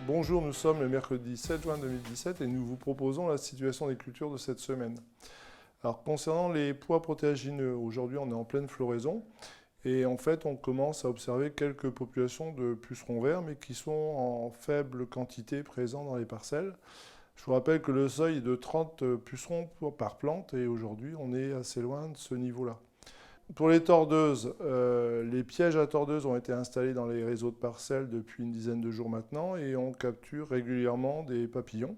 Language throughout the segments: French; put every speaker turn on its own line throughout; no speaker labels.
Bonjour, nous sommes le mercredi 7 juin 2017 et nous vous proposons la situation des cultures de cette semaine. Alors concernant les pois protéagineux, aujourd'hui on est en pleine floraison et en fait on commence à observer quelques populations de pucerons verts mais qui sont en faible quantité présents dans les parcelles. Je vous rappelle que le seuil est de 30 pucerons par plante et aujourd'hui on est assez loin de ce niveau-là. Pour les tordeuses, les pièges à tordeuses ont été installés dans les réseaux de parcelles depuis une dizaine de jours maintenant et on capture régulièrement des papillons.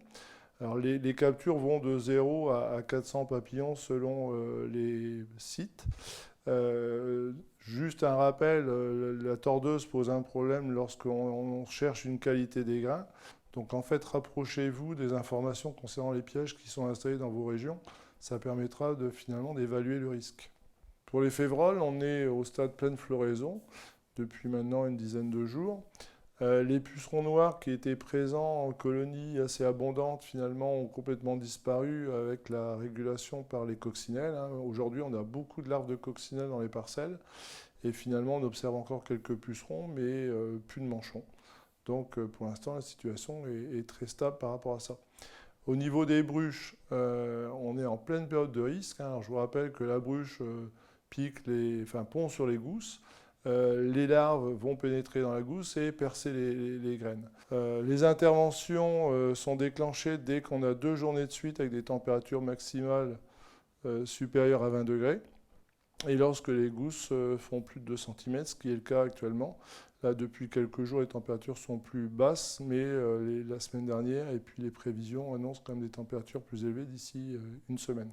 Alors les captures vont de 0 à 400 papillons selon les sites. Juste un rappel, la tordeuse pose un problème lorsqu'on cherche une qualité des grains. Donc en fait, rapprochez-vous des informations concernant les pièges qui sont installés dans vos régions. Ça permettra finalement d'évaluer le risque. Pour les févroles, on est au stade pleine floraison depuis maintenant une dizaine de jours. Les pucerons noirs qui étaient présents en colonies assez abondantes finalement ont complètement disparu avec la régulation par les coccinelles. Aujourd'hui, on a beaucoup de larves de coccinelles dans les parcelles et finalement on observe encore quelques pucerons mais plus de manchons. Donc pour l'instant, la situation est très stable par rapport à ça. Au niveau des bruches, on est en pleine période de risque. Alors, je vous rappelle que la bruche pond sur les gousses. Les larves vont pénétrer dans la gousse et percer les graines. Les interventions sont déclenchées dès qu'on a 2 journées de suite avec des températures maximales supérieures à 20 degrés. Et lorsque les gousses font plus de 2 cm, ce qui est le cas actuellement. Là, depuis quelques jours, les températures sont plus basses, mais la semaine dernière, et puis les prévisions annoncent quand même des températures plus élevées d'ici une semaine.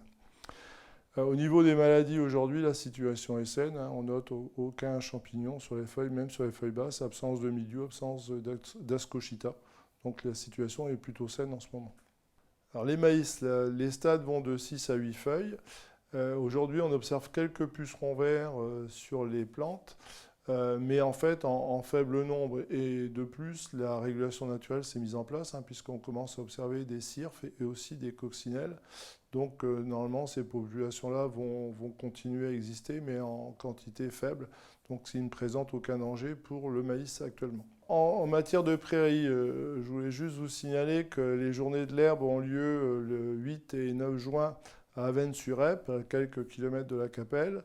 Au niveau des maladies, aujourd'hui, la situation est saine. On note aucun champignon sur les feuilles, même sur les feuilles basses, absence de mildiou, absence d'ascochita. Donc la situation est plutôt saine en ce moment. Alors les maïs, les stades vont de 6 à 8 feuilles. Aujourd'hui, on observe quelques pucerons verts sur les plantes. Mais en fait, en faible nombre. Et de plus, la régulation naturelle s'est mise en place, puisqu'on commence à observer des cirfes et aussi des coccinelles. Donc, normalement, ces populations-là vont continuer à exister, mais en quantité faible. Donc, ils ne présentent aucun danger pour le maïs actuellement. En matière de prairies, je voulais juste vous signaler que les journées de l'herbe ont lieu le 8 et 9 juin à Avesnes-sur-Epte, à quelques kilomètres de la Capelle.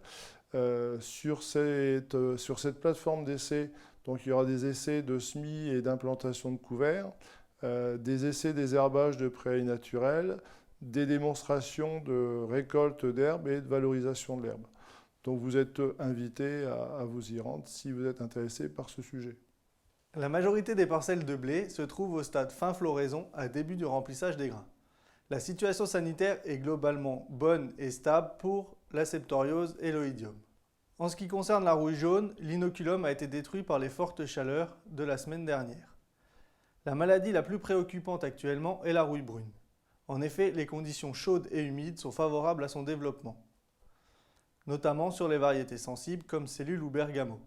Sur cette plateforme d'essai, donc il y aura des essais de semis et d'implantation de couverts, des essais désherbage de prairies naturelles, des démonstrations de récolte d'herbe et de valorisation de l'herbe. Donc vous êtes invités à vous y rendre si vous êtes intéressé par ce sujet.
La majorité des parcelles de blé se trouvent au stade fin floraison à début du remplissage des grains. La situation sanitaire est globalement bonne et stable pour la septoriose et l'oïdium. En ce qui concerne la rouille jaune, l'inoculum a été détruit par les fortes chaleurs de la semaine dernière. La maladie la plus préoccupante actuellement est la rouille brune. En effet, les conditions chaudes et humides sont favorables à son développement, notamment sur les variétés sensibles comme cellule ou bergamot.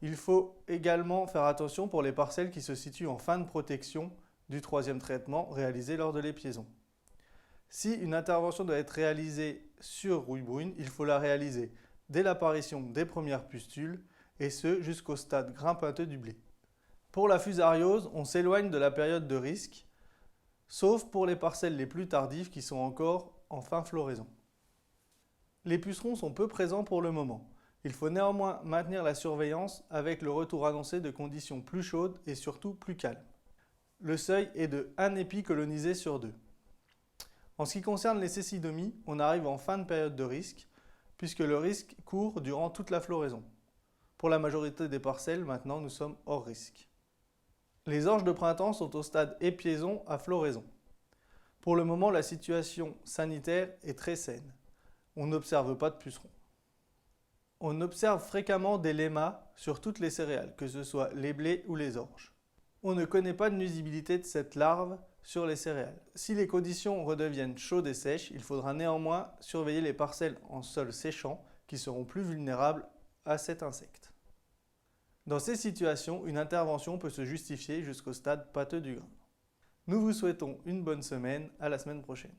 Il faut également faire attention pour les parcelles qui se situent en fin de protection du 3e traitement réalisé lors de l'épiaison. Si une intervention doit être réalisée sur rouille brune, il faut la réaliser dès l'apparition des premières pustules, et ce jusqu'au stade grain-pinteux du blé. Pour la fusariose, on s'éloigne de la période de risque, sauf pour les parcelles les plus tardives qui sont encore en fin floraison. Les pucerons sont peu présents pour le moment. Il faut néanmoins maintenir la surveillance avec le retour annoncé de conditions plus chaudes et surtout plus calmes. Le seuil est de 1 épi colonisé sur 2. En ce qui concerne les cécidomies, on arrive en fin de période de risque, puisque le risque court durant toute la floraison. Pour la majorité des parcelles, maintenant, nous sommes hors risque. Les orges de printemps sont au stade épiaison à floraison. Pour le moment, la situation sanitaire est très saine. On n'observe pas de pucerons. On observe fréquemment des lémas sur toutes les céréales, que ce soit les blés ou les orges. On ne connaît pas de nuisibilité de cette larve sur les céréales. Si les conditions redeviennent chaudes et sèches, il faudra néanmoins surveiller les parcelles en sol séchant qui seront plus vulnérables à cet insecte. Dans ces situations, une intervention peut se justifier jusqu'au stade pâteux du grain. Nous vous souhaitons une bonne semaine, à la semaine prochaine.